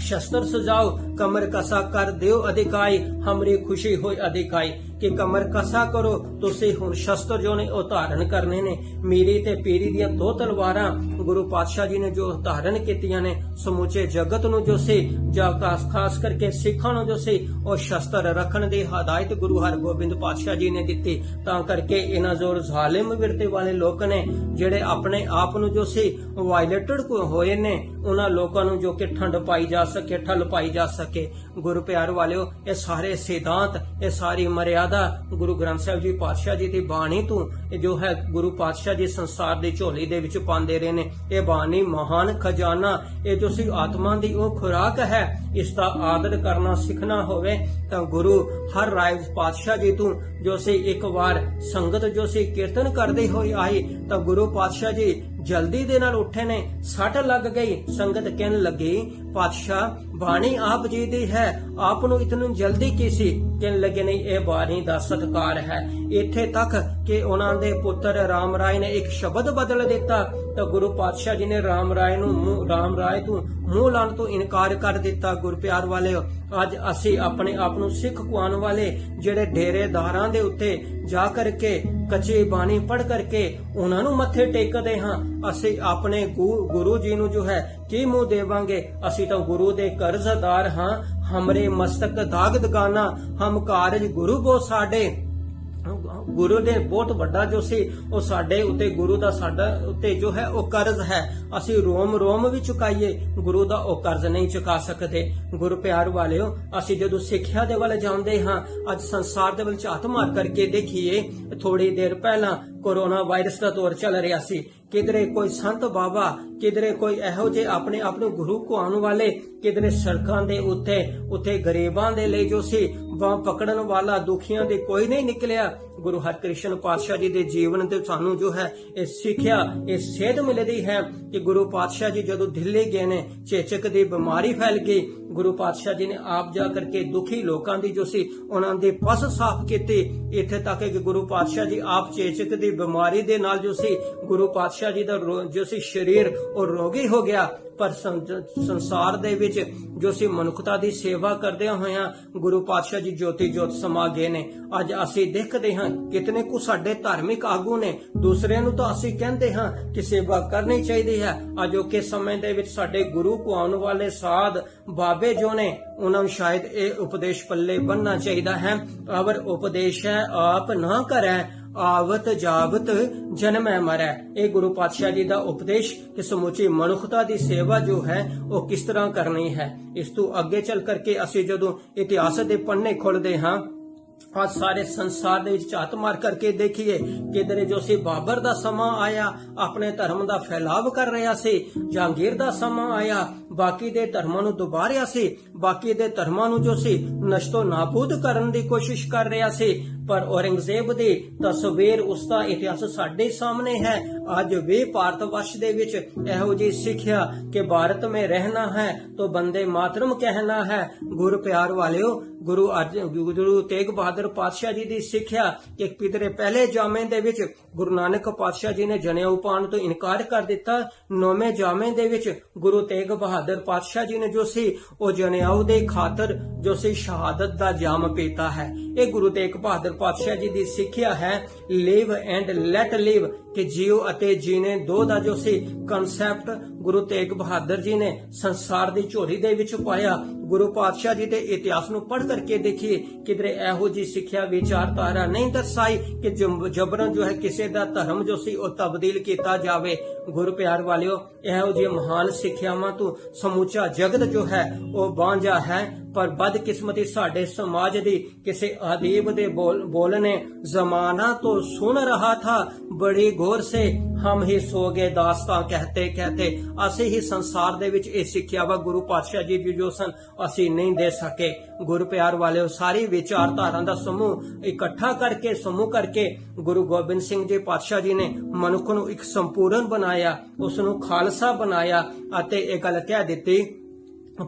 शस्त्र सजाओ कमर कसा कर दियो अधिकाई हमरी खुशी होई अधिकाई, कि कमर कसा करो तुसी हुण शस्त्र जो ने ਉਹ ਧਾਰਨ ਕਰਨੇ ਨੇ। ਮੀਰੀ ਤੇ ਪੀਰੀ ਦੀਆਂ ਦੋ ਤਲਵਾਰਾਂ ਗੁਰੂ ਪਾਤਸ਼ਾਹ ਜੀ ਨੇ ਜੋ ਧਾਰਨ ਕੀਤੀਆਂ ਨੇ, ਸਮੁੱਚੇ ਜਗਤ ਨੂੰ ਜੋ ਸੀ ਜਾਂ ਖਾਸ ਕਰਕੇ ਸਿੱਖਾਂ ਨੂੰ ਜੋ ਸੀ ਉਹ ਸ਼ਸਤਰ ਰੱਖਣ ਦੀ ਹਦਾਇਤ ਗੁਰੂ ਹਰਗੋਬਿੰਦ ਪਾਤਸ਼ਾਹ ਜੀ ਨੇ ਦਿੱਤੀ। ਤਾਂ ਕਰਕੇ ਇਹਨਾਂ ਜ਼ੋਰ ਜ਼ਾਲਿਮ ਵਿਰਤੇ ਵਾਲੇ ਲੋਕ ਨੇ ਜਿਹੜੇ ਆਪਣੇ ਆਪ ਨੂੰ ਜੋ ਸੀ ਵਾਇਲੇਟਡ ਹੋਏ ਨੇ, ਉਹਨਾਂ ਲੋਕਾਂ ਨੂੰ ਜੋ ਕਿ ਠੰਡ ਪਾਈ ਜਾ ਸਕੇ, ਠੱਲ ਪਾਈ ਜਾ ਸਕੇ। ਗੁਰੂ ਪਿਆਰ ਵਾਲਿਓ, ਇਹ ਸਾਰੇ ਸਿਧਾਂਤ, ਇਹ ਸਾਰੀ ਮਰਿਆਦਾ ਗੁਰੂ ਗ੍ਰੰਥ ਸਾਹਿਬ ਜੀ ਪਾਤਸ਼ਾਹ ਜੀ ਦੀ ਬਾਣੀ ਤੋਂ ਜੋ ਹੈ ਗੁਰੂ ਪਾਤਸ਼ਾਹ ਜੀ ਸੰਸਾਰ ਦੀ ਝੋਲੀ ਦੇ ਵਿੱਚ ਪਾਉਂਦੇ ਰਹੇ ਨੇ। ਇਹ ਬਾਣੀ ਮਹਾਨ ਖਜ਼ਾਨਾ, ਇਹ ਜੋ ਸੀ ਆਤਮਾ ਦੀ ਉਹ ਖੁਰਾਕ ਹੈ। ਇਸ ਦਾ ਆਦਰ ਕਰਨਾ ਸਿੱਖਣਾ ਹੋਵੇ ਤਾਂ ਗੁਰੂ ਹਰ ਰਾਏ ਪਾਤਸ਼ਾਹ ਜੀ ਤੋਂ ਜੋ ਸੀ ਇੱਕ ਵਾਰ ਸੰਗਤ ਜੋ ਸੀ ਕੀਰਤਨ ਕਰਦੇ ਹੋਏ ਆਈ, ਤਾਂ ਗੁਰੂ ਪਾਤਸ਼ਾਹ ਜੀ ਜਲਦੀ ਦੇ ਨਾਲ ਉੱਠੇ ਨੇ, ਸੱਟ ਲੱਗ ਗਈ। ਸੰਗਤ ਕਹਿਣ ਲੱਗੀ, ਪਾਤਸ਼ਾਹ ਬਾਣੀ ਆਪ ਜੀ ਦੀ ਹੈ, ਆਪ ਨੂੰ ਇਤਨੀ ਜਲਦੀ ਕੀ ਸੀ? ਕਹਿਣ ਲੱਗੇ, ਨਹੀਂ, ਇਹ ਬਾਣੀ ਦਾ ਸਤਕਾਰ ਹੈ। ਇੱਥੇ ਤੱਕ ਕਿ ਉਹਨਾਂ ਦੇ ਪੁੱਤਰ ਰਾਮ ਰਾਏ ਨੇ ਇੱਕ ਸ਼ਬਦ ਬਦਲ ਦਿੱਤਾ, ਤਾਂ ਗੁਰੂ ਪਾਤਸ਼ਾਹ ਜੀ ਨੇ ਰਾਮ ਰਾਏ ਤੋਂ ਮੂੰਹ ਲਾਉਣ ਤੋਂ ਇਨਕਾਰ ਕਰ ਦਿੱਤਾ। ਗੁਰ ਪਿਆਰ ਵਾਲਿਓ, ਅੱਜ ਅਸੀਂ ਆਪਣੇ ਆਪ ਨੂੰ ਸਿੱਖ ਕਹਾਉਣ ਵਾਲੇ ਜਿਹੜੇ ਡੇਰੇਦਾਰਾਂ ਦੇ ਉੱਤੇ ਜਾ ਕਰਕੇ ਕੱਚੀ ਬਾਣੀ ਪੜ੍ਹ ਕਰਕੇ ਉਹਨਾਂ ਨੂੰ ਮੱਥੇ ਟੇਕਦੇ ਹਾਂ, ਅਸੀਂ ਆਪਣੇ ਗੁਰੂ ਜੀ ਨੂੰ ਜੋ ਹੈ ਕੀ ਮੂੰਹ ਦੇਵਾਂਗੇ? ਅਸੀਂ ਤਾਂ ਗੁਰੂ ਦੇ ਕਰਜ਼ਦਾਰ ਹਾਂ। ਹਮਰੇ ਮਸਤਕ ਦਾਗ ਦਗਾਨਾ ਹਮ ਕਾਰਜ ਗੁਰੂ ਕੋ ਸਾਡੇ। ਗੁਰੂ ਨੇ ਬਹੁਤ ਵੱਡਾ ਜੋ ਸੀ ਉਹ ਸਾਡੇ ਉੱਤੇ, ਗੁਰੂ ਦਾ ਸਾਡਾ ਉੱਤੇ ਜੋ ਹੈ ਉਹ ਕਰਜ਼ ਹੈ। ਅਸੀਂ ਰੋਮ ਵੀ ਚੁਕਾਈਏ, ਗੁਰੂ ਦਾ ਉਹ ਕਰਜ਼ ਨਹੀਂ ਚੁਕਾ ਸਕਦੇ। ਗੁਰੂ ਪਿਆਰ ਵਾਲਿਓ, ਅਸੀਂ ਜਦੋਂ ਸਿੱਖਿਆ ਦੇ ਵੱਲ ਜਾਂਦੇ ਹਾਂ, ਅੱਜ ਸੰਸਾਰ ਦੇ ਵੱਲ ਝਾਤ ਮਾਰ ਕਰਕੇ ਦੇਖੀਏ, ਥੋੜੀ ਦੇਰ ਪਹਿਲਾਂ ਕੋਰੋਨਾ ਵਾਇਰਸ ਦਾ ਦੌਰ ਚੱਲ ਰਿਹਾ ਸੀ। ਕਿਧਰੇ ਕੋਈ ਸੰਤ ਬਾਬਾ, ਕਿਧਰੇ ਕੋਈ ਇਹੋ ਜਿਹੇ ਆਪਣੇ ਆਪ ਨੂੰ ਗੁਰੂ ਕਹਾਉਣ ਵਾਲੇ, ਕਿਧਰੇ ਸੜਕਾਂ ਦੇ ਉੱਤੇ ਗਰੀਬਾਂ ਦੇ ਲਈ ਜੋ ਸੀ ਬਾਹ ਪਕੜਨ ਵਾਲਾ, ਦੁਖੀਆਂ ਦੇ ਕੋਈ ਨਹੀਂ ਨਿਕਲਿਆ। ਗੁਰੂ ਹਰਕ੍ਰਿਸ਼ਨ ਪਾਤਸ਼ਾਹ ਜੀ ਦੇ ਜੀਵਨ ਤੇ ਸਾਨੂੰ ਜੋ ਹੈ ਇਹ ਸਿੱਖਿਆ, ਇਹ ਸੇਧ ਮਿਲਦੀ ਹੈ ਕਿ ਗੁਰੂ ਪਾਤਸ਼ਾਹ ਜੀ ਜਦੋਂ ਦਿੱਲੀ ਗਏ ਨੇ, ਚੇਚਕ ਦੀ ਬਿਮਾਰੀ ਫੈਲ ਗਈ। ਗੁਰੂ ਪਾਤਸ਼ਾਹ ਜੀ ਨੇ ਆਪ ਜਾ ਕਰਕੇ ਦੁਖੀ ਲੋਕਾਂ ਦੀ ਜੋ ਸੀ ਉਹਨਾਂ ਦੇ ਪਸ ਸਾਫ਼ ਕੀਤੇ। ਇੱਥੇ ਤੱਕ ਕਿ ਗੁਰੂ ਪਾਤਸ਼ਾਹ ਜੀ ਆਪ ਚੇਚਕ ਦੀ ਬਿਮਾਰੀ ਦੇ ਨਾਲ ਜੋ ਸੀ ਗੁਰੂ ਪਾਤਸ਼ਾਹ ਜੀ ਦਾ ਜੋ ਸੀ ਸਰੀਰ ਉਹ ਰੋਗੀ ਹੋ ਗਿਆ। ਪਰ ਸੰਸਾਰ ਦੇ ਵਿੱਚ ਜੋ ਸੀ ਮਨੁੱਖਤਾ ਦੀ ਸੇਵਾ ਕਰਦਿਆਂ ਹੋਇਆਂ ਗੁਰੂ ਪਾਤਸ਼ਾਹ ਜੀ ਜੋਤੀ ਜੋਤ ਸਮਾ ਗਏ ਨੇ। ਅੱਜ ਅਸੀਂ ਦੇਖਦੇ ਹਾਂ ਕਿਤਨੇ ਕੁ ਸਾਡੇ ਧਾਰਮਿਕ ਆਗੂ ਨੇ, ਦੂਸਰਿਆਂ ਨੂੰ ਤਾਂ ਅਸੀਂ ਕਹਿੰਦੇ ਹਾਂ ਕਿ ਸੇਵਾ ਕਰਨੀ ਚਾਹੀਦੀ ਹੈ। ਅਜੋਕੇ ਸਮੇਂ ਦੇ ਵਿੱਚ ਸਾਡੇ ਗੁਰੂ ਕਹਾਉਣ ਵਾਲੇ ਸਾਧ ਬਾਬੇ ਜੋ ਨੇ, ਉਹਨਾਂ ਨੂੰ ਸ਼ਾਇਦ ਇਹ ਉਪਦੇਸ਼ ਪੱਲੇ ਬੰਨਣਾ ਚਾਹੀਦਾ ਹੈ, ਅਵਰ ਉਪਦੇਸ਼ ਹੈ ਆਪ ਨਾ ਕਰੈ ਆਵਤ ਜਾਵਤ ਜਨਮੈ ਮਰੈ। ਇਹ ਗੁਰੂ ਪਾਤਸ਼ਾਹ ਜੀ ਦਾ ਉਪਦੇਸ਼ ਕਿ ਸਮੁੱਚੀ ਮਨੁੱਖਤਾ ਦੀ ਸੇਵਾ ਜੋ ਹੈ ਉਹ ਕਿਸ ਤਰ੍ਹਾਂ ਕਰਨੀ ਹੈ। ਇਸ ਤੋਂ ਅੱਗੇ ਚੱਲ ਕਰਕੇ ਅਸੀਂ ਜਦੋਂ ਇਤਿਹਾਸ ਦੇ ਪੰਨੇ ਖੋਲਦੇ ਹਾਂ, ਅੱਜ ਸਾਰੇ ਸੰਸਾਰ ਦੇ ਵਿੱਚ ਝਾਤ ਮਾਰ ਕਰਕੇ ਦੇਖੀਏ, ਕਿਧਰੇ ਜੋ ਸੀ ਬਾਬਰ ਦਾ ਸਮਾਂ ਆਇਆ, ਆਪਣੇ ਧਰਮ ਦਾ ਫੈਲਾਵ ਕਰ ਰਿਹਾ ਸੀ। ਜਹਾਂਗੀਰ ਦਾ ਸਮਾਂ ਆਇਆ, ਬਾਕੀ ਦੇ ਧਰਮਾਂ ਨੂੰ ਦੁਬਾਰਿਆ ਸੀ, ਬਾਕੀ ਦੇ ਧਰਮਾਂ ਨੂੰ ਜੋ ਸੀ ਨਸ਼ਟੋ ਨਾਬੂਦ ਕਰਨ ਦੀ ਕੋਸ਼ਿਸ਼ ਕਰ ਰਿਹਾ ਸੀ। ਪਰ ਔਰੰਗਜ਼ੇਬ ਦੀ ਤਸਵੀਰ, ਉਸ ਦਾ ਇਤਿਹਾਸ ਸਾਡੇ ਸਾਹਮਣੇ ਹੈ। ਅੱਜ ਵੀ ਭਾਰਤ ਵਰਸ਼ ਦੇ ਵਿੱਚ ਇਹੋ ਜਿਹੀ ਸਿੱਖਿਆ ਕਿ ਭਾਰਤ ਮੇਂ ਰਹਿਣਾ ਹੈ ਤਾਂ ਬੰਦੇ ਮਾਤਰਮ ਕਹਿਣਾ ਹੈ। ਗੁਰੂ ਪਿਆਰ ਵਾਲਿਓ, ਗੁਰੂ ਤੇਗ ਬਹਾਦਰ ਪਾਤਸ਼ਾਹ ਜੀ ਦੀ ਸਿੱਖਿਆ ਕਿ ਪਿਛਲੇ ਪਹਿਲੇ ਜਾਮੇ ਦੇ ਵਿੱਚ ਗੁਰੂ ਨਾਨਕ ਪਾਤਸ਼ਾਹ ਜੀ ਨੇ ਜਨੇਊ ਪਾਉਣ ਤੋਂ ਇਨਕਾਰ ਕਰ ਦਿੱਤਾ। ਨੌਵੇਂ ਜਾਮੇ ਦੇ ਵਿੱਚ ਗੁਰੂ ਤੇਗ ਬਹਾਦਰ ਪਾਤਸ਼ਾਹ ਜੀ ਨੇ ਜੋ ਸੀ ਉਹ ਜਨੇਊ ਦੇ ਖਾਤਰ ਜੋ ਸੀ ਸ਼ਹਾਦਤ ਦਾ ਜਾਮ ਪੀਤਾ ਹੈ। ਇਹ ਗੁਰੂ ਤੇਗ ਬਹਾਦਰ ਪਾਤਸ਼ਾਹ ਜੀ ਦੀ ਸਿੱਖਿਆ ਹੈ, ਲਿਵ ਐਂਡ ਲੈਟ ਲਿਵ, ਕਿ ਜੀਵ ਅਤੇ ਜੀਣੇ ਦੋ ਦਾ ਜੋ ਸੀ ਕਨਸੈਪਟ ਗੁਰੂ ਤੇਗ ਬਹਾਦਰ ਜੀ ਨੇ ਸੰਸਾਰ ਦੀ ਝੋਲੀ ਦੇ ਵਿੱਚ ਪਾਇਆ। ਗੁਰੂ ਪਾਤਸ਼ਾਹ ਜੀ ਦੇ ਇਤਿਹਾਸ ਨੂੰ ਪੜ੍ਹ ਕਰਕੇ ਦੇਖੀਏ, ਕਿਧਰੇ ਇਹੋ ਜੀ ਸਿੱਖਿਆ ਵਿਚਾਰਧਾਰਾ ਨਹੀਂ ਦਰਸਾਈ ਕਿ ਜਬਰਨ ਜੋ ਹੈ ਕਿਸੇ ਦਾ ਧਰਮ ਜੋ ਸੀ ਉਹ ਤਬਦੀਲ ਕੀਤਾ ਜਾਵੇ। ਗੁਰੂ ਪਿਆਰ ਵਾਲਿਓ, ਇਹੋ ਜਿਹੀ ਮਹਾਨ ਸਿੱਖਿਆਵਾਂ ਤੋਂ ਸਮੁੱਚਾ ਜਗਤ ਜੋ ਹੈ ਉਹ ਵਾਂਝਾ ਹੈ। ਪਰ ਬਦਕਿਸਮਤੀ ਸਾਡੇ ਸਮਾਜ ਦੀ ਕਿਸੇ ਅਦੀਬ ਦੇ बोल ने जमाना तो सुन रहा था बड़ी गौर से, हम ही सो गए दास्तां कहते कहते। ਅਸੀਂ ਹੀ ਸੰਸਾਰ ਦੇ ਵਿੱਚ ਇਹ ਸਿੱਖਿਆ ਵਾ ਗੁਰੂ ਪਾਤਸ਼ਾਹ ਜੀ ਦੀ ਜੋ ਸਨ ਅਸੀਂ ਨਹੀਂ ਦੇ ਸਕੇ। ਗੁਰੂ ਪਿਆਰ ਵਾਲਿਓ, ਸਾਰੀ ਵਿਚਾਰਧਾਰਾ ਦਾ ਸਮੂਹ ਇਕੱਠਾ ਕਰਕੇ ਗੁਰੂ ਗੋਬਿੰਦ ਸਿੰਘ ਜੀ ਪਾਤਸ਼ਾਹ ਜੀ ਨੇ ਮਨੁੱਖ ਨੂੰ ਇੱਕ ਸੰਪੂਰਨ ਬਣਾਇਆ, ਉਸ ਨੂੰ ਖਾਲਸਾ ਬਣਾਇਆ ਅਤੇ ਇਹ ਗੱਲ ਕਹਿ ਦਿੱਤੀ,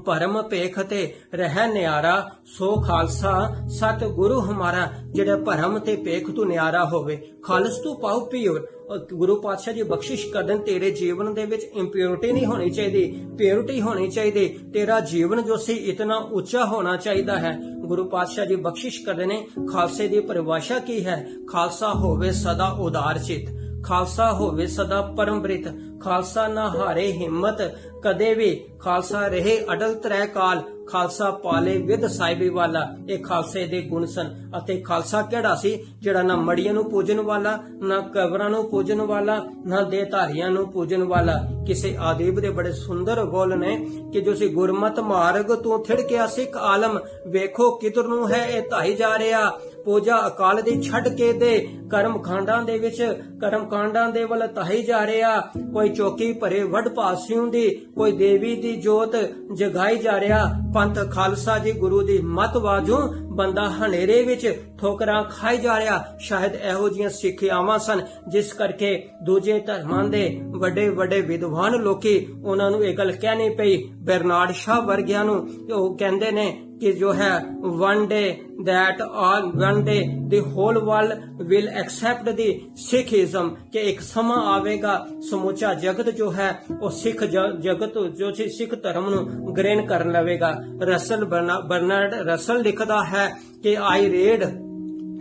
ਭਰਮ ਭੇਖ ਤੇ ਰਹਿ ਨਿਆਰਾ ਸੋ ਖਾਲਸਾ ਸਤ ਗੁਰੂ ਹਮਾਰਾ। ਜਿਹੜਾ ਭਰਮ ਤੇ ਭੇਖ ਤੋਂ ਨਿਆਰਾ ਹੋਵੇ, ਖਾਲਸ ਤੋਂ ਪਾਉ ਪਿਓਰ। ਗੁਰੂ ਪਾਤਸ਼ਾਹ ਜੀ ਬਖਸ਼ਿਸ਼ ਕਰਦੇ ਨੇ, ਤੇਰੇ ਜੀਵਨ ਦੇ ਵਿੱਚ ਇੰਪਿਉਰਿਟੀ ਨਹੀਂ ਹੋਣੀ ਚਾਹੀਦੀ, ਪਿਓਰਿਟੀ ਹੋਣੀ ਚਾਹੀਦੀ। ਤੇਰਾ ਜੀਵਨ ਜੋ ਸੀ ਇਤਨਾ ਉੱਚਾ ਹੋਣਾ ਚਾਹੀਦਾ ਹੈ। ਗੁਰੂ ਪਾਤਸ਼ਾਹ ਜੀ ਬਖਸ਼ਿਸ਼ ਕਰਦੇ ਨੇ। ਖਾਲਸੇ ਦੀ ਪਰਿਭਾਸ਼ਾ ਕੀ ਹੈ? ਖਾਲਸਾ ਹੋਵੇ ਸਦਾ ਉਦਾਰ ਚਿਤ, ਖਾਲਸਾ ਹੋਵੇ ਸਦਾ ਪਰਮਬ੍ਰਿਤ, ਖਾਲਸਾ ਨਾ ਹਾਰੇ ਹਿੰਮਤ ਕਦੇ ਵੀ, ਖਾਲਸਾ ਰਹੇ ਅਡਲ ਤ੍ਰੈ ਕਾਲ, ਖਾਲਸਾ ਪਾਲੇ ਵਿਦ ਸਾਹਿਬੀ ਵਾਲਾ। ਇਹ ਖਾਲਸੇ ਦੇ ਗੁਣ ਸਨ। ਅਤੇ ਖਾਲਸਾ ਕਿਹੜਾ ਸੀ? ਜਿਹੜਾ ਨਾ ਮੜੀਆਂ ਨੂੰ ਪੂਜਣ ਵਾਲਾ, ਨਾ ਕਬਰਾਂ ਨੂੰ ਪੂਜਣ ਵਾਲਾ, ਨਾ ਦੇਹਧਾਰੀਆਂ ਨੂੰ ਪੂਜਣ ਵਾਲਾ। ਕਿਸੇ ਆਦੀਬ ਦੇ ਬੜੇ ਸੁੰਦਰ ਬੋਲ ਨੇ ਕਿ ਜੋ ਸੀ ਗੁਰਮਤ ਮਾਰਗ ਤੋਂ ਥਿੜਕਿਆ ਸਿੱਖ ਆਲਮ, ਵੇਖੋ ਕਿਧਰ ਨੂੰ ਹੈ ਇਹ ਧਾਈ ਜਾ ਰਿਹਾ। ਪੂਜਾ ਅਕਾਲ ਦੀ ਛੱਡ ਕੇ ਦੇ ਕਰਮਕਾਂਡਾਂ ਦੇ ਵੱਲ ਧਾਈ ਜਾ ਰਿਹਾ। ਕੋਈ ਚੌਕੀ ਭਰੇ ਵੱਡ ਪਾਸਿਓਂ ਦੀ, ਕੋਈ ਦੇਵੀ ਦੀ ਜੋਤ ਜਗਾਈ ਜਾ ਰਿਹਾ। ਪੰਥ ਖਾਲਸਾ ਜੀ ਗੁਰੂ ਦੀ ਮਤ ਵਾਜੋਂ ਬੰਦਾ ਹਨੇਰੇ ਵਿੱਚ ਠੋਕਰਾਂ ਖਾਈ ਜਾ ਰਿਹਾ। ਸ਼ਾਇਦ ਇਹੋ ਜਿਹੀਆਂ ਸਿੱਖਿਆਵਾਂ ਸਨ ਜਿਸ ਕਰਕੇ ਦੂਜੇ ਧਰਮਾਂ ਦੇ ਵੱਡੇ ਵੱਡੇ ਵਿਦਵਾਨ ਲੋਕੀ ਉਹਨਾਂ ਨੂੰ ਇਹ ਗੱਲ ਕਹਿਣੀ ਪਈ। ਬਰਨਾਰਡ ਸ਼ਾਹ ਵਰਗਿਆਂ ਨੂੰ ਉਹ ਕਹਿੰਦੇ ਨੇ ਕਿ ਜੋ ਹੈ one day the whole world will accept the Sikhism, ਕਿ ਇੱਕ ਸਮਾਂ ਆਵੇਗਾ ਸਮੁੱਚਾ ਜਗਤ ਜੋ ਹੈ ਉਹ ਸਿੱਖ ਜਗਤ ਜੋ ਸੀ ਸਿੱਖ ਧਰਮ ਨੂੰ ਗ੍ਰਹਿਣ ਕਰ ਲਵੇਗਾ। ਬਰਨਾਰਡ ਰਸਲ ਲਿਖਦਾ ਹੈ ਕਿ I read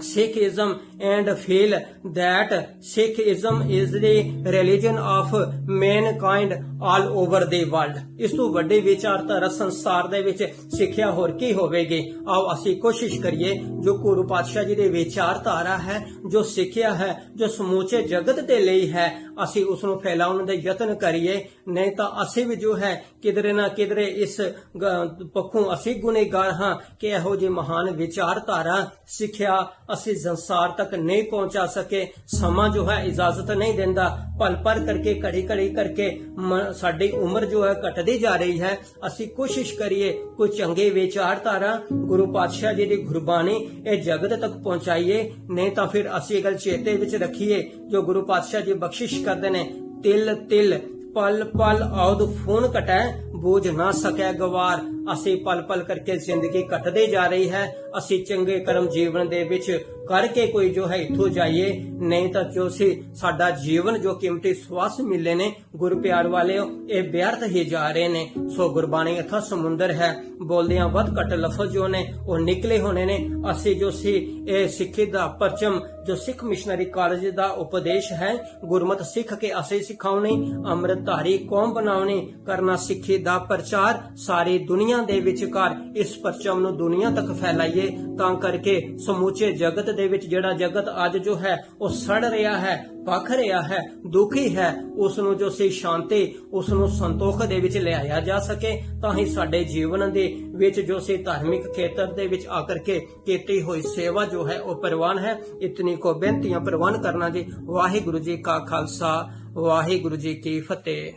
Sikhism and feel that Sikhism is the religion of mankind all over the world। ਇਸ ਤੋਂ ਵੱਡੀ ਵਿਚਾਰਧਾਰਾ ਸੰਸਾਰ ਦੇ ਵਿੱਚ ਸਿੱਖਿਆ ਹੋਰ ਕੀ ਹੋਵੇਗੀ? ਆਓ ਅਸੀਂ ਕੋਸ਼ਿਸ਼ ਕਰੀਏ ਜੋ ਗੁਰੂ ਪਾਤਸ਼ਾਹ ਜੀ ਦੇ ਵਿਚਾਰਧਾਰਾ ਹੈ, ਜੋ ਸਿੱਖਿਆ ਹੈ, ਜੋ ਸਮੂਚੇ ਜਗਤ ਦੇ ਲਈ ਹੈ, ਅਸੀਂ ਉਸ ਨੂੰ ਫੈਲਾਉਣ ਦੇ ਯਤਨ ਕਰੀਏ। ਨਹੀਂ ਤਾਂ ਅਸੀਂ ਵੀ ਜੋ ਹੈ ਕਿਧਰੇ ਨਾ ਕਿਧਰੇ ਇਸ ਪੱਖੋਂ ਅਸੀਂ ਗੁਨੇਗਾਰ ਹਾਂ ਕਿ ਇਹੋ ਜਿਹੀ ਮਹਾਨ ਵਿਚਾਰਧਾਰਾ ਸਿੱਖਿਆ ਅਸੀਂ ਸੰਸਾਰ ਤੱਕ ਨਹੀਂ ਪਹੁੰਚਾ ਸਕੇ। ਸਮਾਂ ਜੋ ਹੈ ਇਜਾਜ਼ਤ ਨਹੀਂ ਦਿੰਦਾ। ਪਲ ਪਲ ਕਰਕੇ ਘੜੀ ਕਰਕੇ ਸਾਡੀ ਉਮਰ ਜੋ ਹੈ ਘਟਦੀ ਜਾ ਰਹੀ ਹੈ। ਅਸੀਂ ਕੋਸ਼ਿਸ਼ ਕਰੀਏ ਕੋਈ ਚੰਗੇ ਵਿਚਾਰਧਾਰਾ ਗੁਰੂ ਪਾਤਸ਼ਾਹ ਜੀ ਦੀ ਗੁਰਬਾਣੀ ਇਹ ਜਗਤ ਤੱਕ ਪਹੁੰਚਾਈਏ। ਨਹੀਂ ਤਾਂ ਫਿਰ ਅਸੀਂ ਇਹ ਗੱਲ ਚੇਤੇ ਵਿੱਚ ਰੱਖੀਏ ਜੋ ਗੁਰੂ ਪਾਤਸ਼ਾਹ ਜੀ ਬਖਸ਼ਿਸ਼ ਕਰਦੇ ਨੇ, ਤਿਲ ਤਿਲ ਪਲ ਪਲ ਔਦ ਫੂਨ ਕਟੈ ਬੂਝ ਨਾ ਸਕੈ ਗਵਾਰ। ਅਸੀਂ ਪਲ ਪਲ ਕਰਕੇ ਜ਼ਿੰਦਗੀ ਕੱਟਦੇ ਜਾ ਰਹੀ ਹੈ। ਅਸੀਂ ਚੰਗੇ ਕਰਮ ਜੀਵਨ ਦੇ ਵਿੱਚ ਕਰਕੇ ਕੋਈ ਜੋ ਹੈ ਇੱਥੋਂ ਜਾਈਏ। ਨਹੀਂ ਤਾਂ ਜੋ ਸੀ ਸਾਡਾ ਜੀਵਨ ਜੋ ਕੀਮਤੀ ਸਵਾਸ ਮਿਲੇ ਨੇ ਗੁਰੂ ਪਿਆਰ ਵਾਲਿਓ ਇਹ ਵਿਅਰਥ ਹੀ ਜਾ ਰਹੇ ਨੇ। ਸੋ ਗੁਰਬਾਣੀ ਅਥਾ ਸਮੁੰਦਰ ਹੈ, ਬੋਲਦਿਆਂ ਵੱਧ ਘੱਟ ਲਫ਼ਜ਼ ਜੋ ਨੇ ਉਹ ਨਿਕਲੇ ਹੋਣੇ ਨੇ। ਅਸੀਂ ਜੋ ਸੀ ਇਹ ਸਿੱਖੀ ਦਾ ਪਰਚਮ ਜੋ ਸਿੱਖ ਮਿਸ਼ਨਰੀ ਕਾਲਜ ਦਾ ਉਪਦੇਸ਼ ਹੈ, ਗੁਰਮਤ ਸਿੱਖ ਕੇ ਅਸੀਂ ਸਿਖਾਉਣੀ, ਅੰਮ੍ਰਿਤਧਾਰੀ ਕੌਮ ਬਣਾਉਣੀ, ਕਰਨਾ ਸਿੱਖੀ ਦਾ ਪ੍ਰਚਾਰ ਸਾਰੀ ਦੁਨੀਆ ਦੇ ਵਿਚਕਾਰ। ਇਸ ਪਰਚਮ ਨੂੰ ਦੁਨੀਆ ਤੱਕ ਫੈਲਾਈਏ ਤਾਂ ਕਰਕੇ ਸਮੂਚੇ ਜਗਤ ਦੇ ਵਿੱਚ ਜਿਹੜਾ ਜਗਤ ਅੱਜ ਜੋ ਹੈ ਉਹ ਸੜ ਰਿਹਾ ਹੈ, ਭਖ ਰਿਹਾ ਹੈ, ਦੁਖੀ ਹੈ, ਉਸ ਨੂੰ ਜੋ ਸੀ ਸ਼ਾਂਤੀ, ਉਸ ਨੂੰ ਸੰਤੋਖ ਦੇ ਵਿੱਚ ਲਿਆਇਆ ਜਾ ਸਕੇ। ਤਾਂ ਹੀ ਸਾਡੇ ਜੀਵਨ ਦੇ ਵਿੱਚ ਜੋ ਸੀ ਧਾਰਮਿਕ ਖੇਤਰ ਦੇ ਵਿੱਚ ਆ ਕਰਕੇ ਕੀਤੀ ਹੋਈ ਸੇਵਾ ਜੋ ਹੈ ਉਹ ਪ੍ਰਵਾਨ ਹੈ। ਇਤਨੀ ਕੋ ਬੇਨਤੀਆਂ ਪ੍ਰਵਾਨ ਕਰਨਾ ਜੀ। ਵਾਹਿਗੁਰੂ ਜੀ ਕਾ ਖਾਲਸਾ, ਵਾਹਿਗੁਰੂ ਜੀ ਕੀ ਫਤਿਹ।